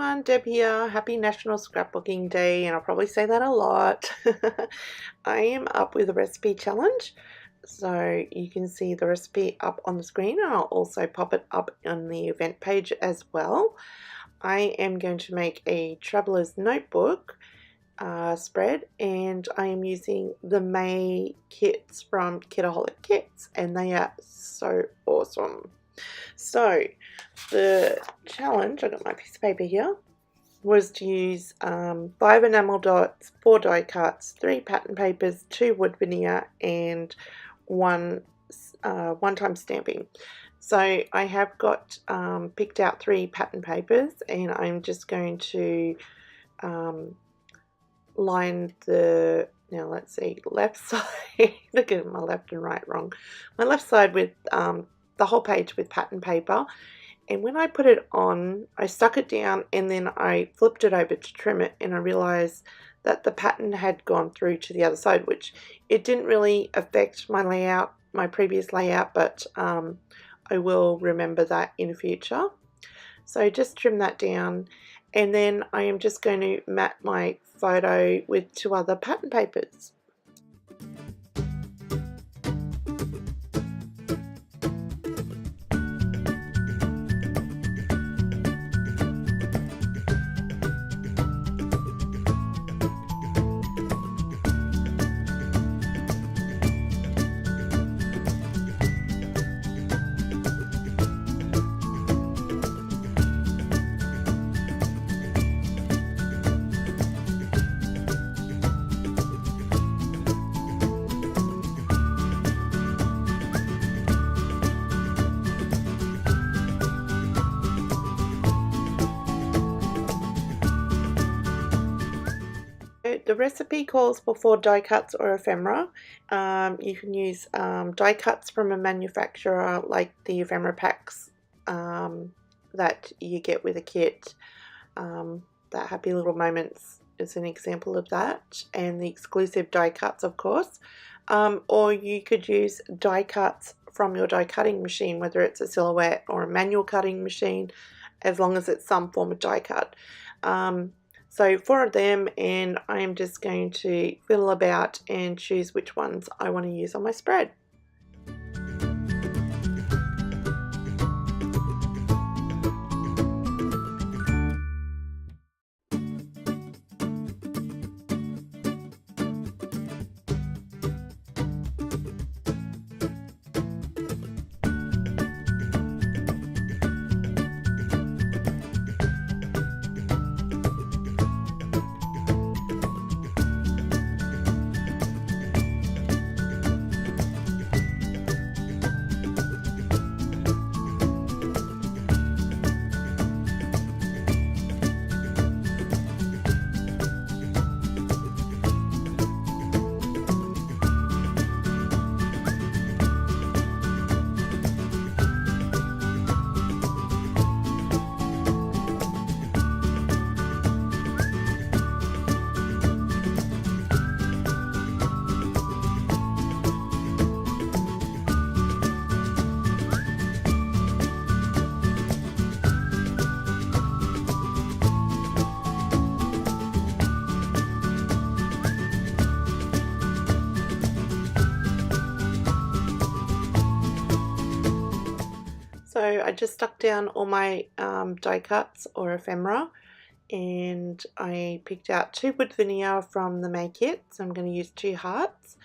everyone, Deb here. Happy National Scrapbooking Day, and I'll probably say that a lot. I am up with a recipe challenge, so you can see the recipe up on the screen, and I'll also pop it up on the event page as well. I am going to make a traveler's notebook spread, and I am using the May kits from Kitaholic Kits, and they are so awesome. So the challenge, I got my piece of paper here, was to use 5 enamel dots, 4 die cuts, 3 pattern papers, 2 wood veneer, and 1 one-time stamping. So I have got picked out 3 pattern papers, and I'm just going to line the, now let's see, left side, look at my left and right wrong, my left side with the whole page with pattern paper, and when I put it on, I stuck it down and then I flipped it over to trim it, and I realized that the pattern had gone through to the other side, which it didn't really affect my layout, my previous layout, but I will remember that in future. So just trim that down, and then I am just going to mat my photo with 2 other pattern papers. The recipe calls for 4 die cuts or ephemera. You can use die cuts from a manufacturer like the ephemera packs that you get with a kit. That Happy Little Moments is an example of that, and the exclusive die cuts, of course. Or you could use die cuts from your die cutting machine, whether it's a silhouette or a manual cutting machine, as long as it's some form of die cut. So 4 of them, and I am just going to fiddle about and choose which ones I want to use on my spread. So I just stuck down all my die cuts or ephemera, and I picked out 2 wood veneer from the May kit, so I'm going to use 2 hearts.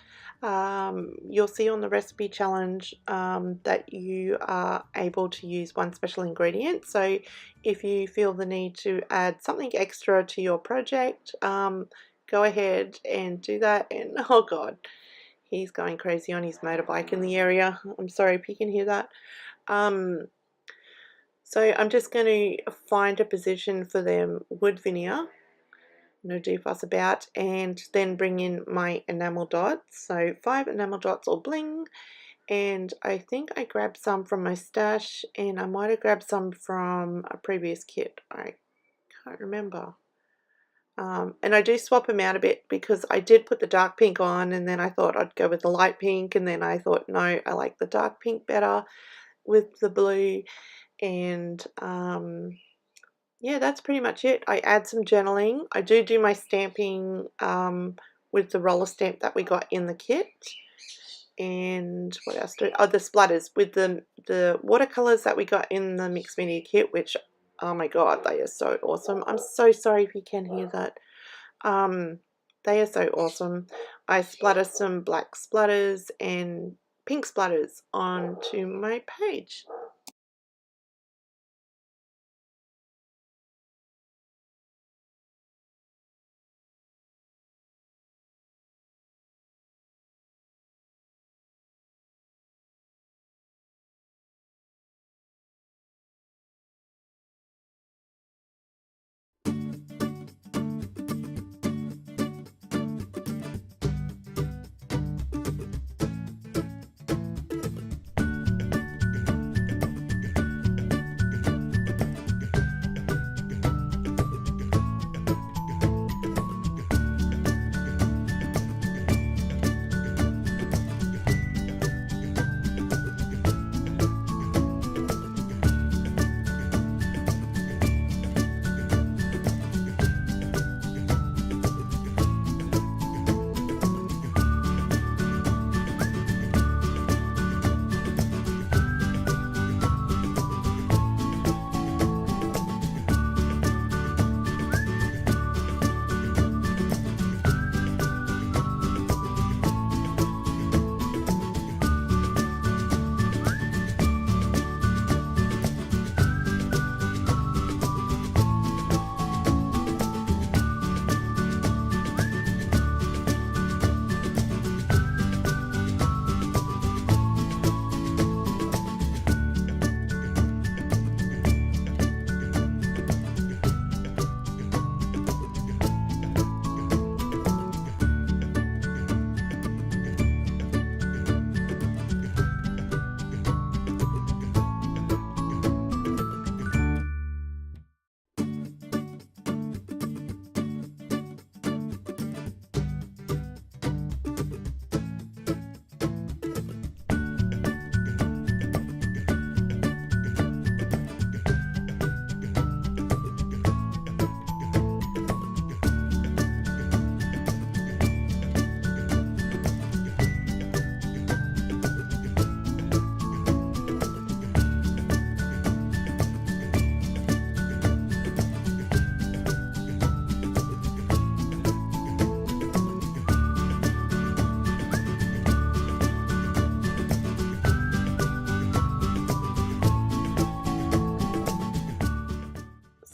You'll see on the recipe challenge that you are able to use 1 special ingredient, so if you feel the need to add something extra to your project, go ahead and do that. And oh god, he's going crazy on his motorbike in the area. I'm sorry if you can hear that. So I'm just going to find a position for them wood veneer, no do fuss about, and then bring in my enamel dots. So 5 enamel dots or bling, and I think I grabbed some from my stash, and I might have grabbed some from a previous kit. I can't remember. And I do swap them out a bit because I did put the dark pink on, and then I thought I'd go with the light pink, and then I thought no, I like the dark pink better with the blue. And yeah, that's pretty much it. I add some journaling. I do my stamping with the roller stamp that we got in the kit. And what else oh, the splatters with the watercolors that we got in the mixed media kit, which, oh my god, they are so awesome. I'm so sorry if you can hear that. They are so awesome. I splatter some black splatters and pink splatters onto my page.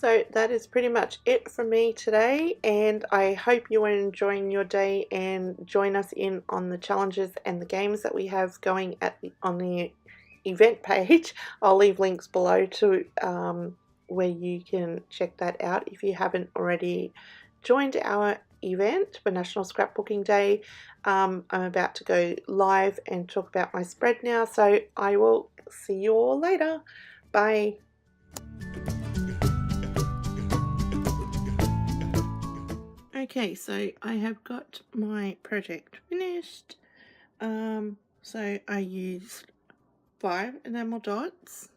So that is pretty much it for me today, and I hope you are enjoying your day and join us in on the challenges and the games that we have going on the event page. I'll leave links below to where you can check that out if you haven't already joined our event for National Scrapbooking Day. I'm about to go live and talk about my spread now, so I will see you all later. Bye. Okay, so I have got my project finished. So I used 5 enamel dots,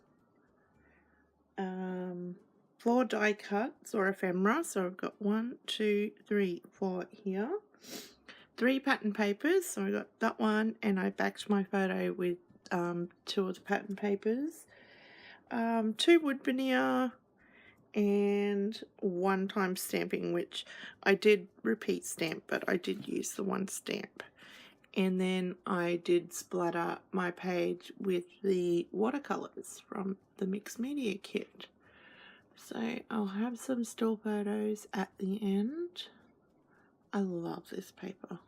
4 die cuts or ephemera, so I've got 1, 2, 3, 4 here, 3 pattern papers, so I got that one, and I backed my photo with 2 of the pattern papers, 2 wood veneer, and 1 time stamping, which I did repeat stamp, but I did use the 1 stamp. And then I did splatter my page with the watercolors from the mixed media kit. So I'll have some still photos at the end. I love this paper.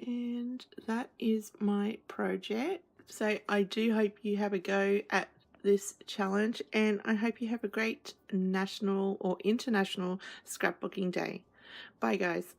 And that is my project. So I do hope you have a go at this challenge, and I hope you have a great national or international scrapbooking day. Bye guys.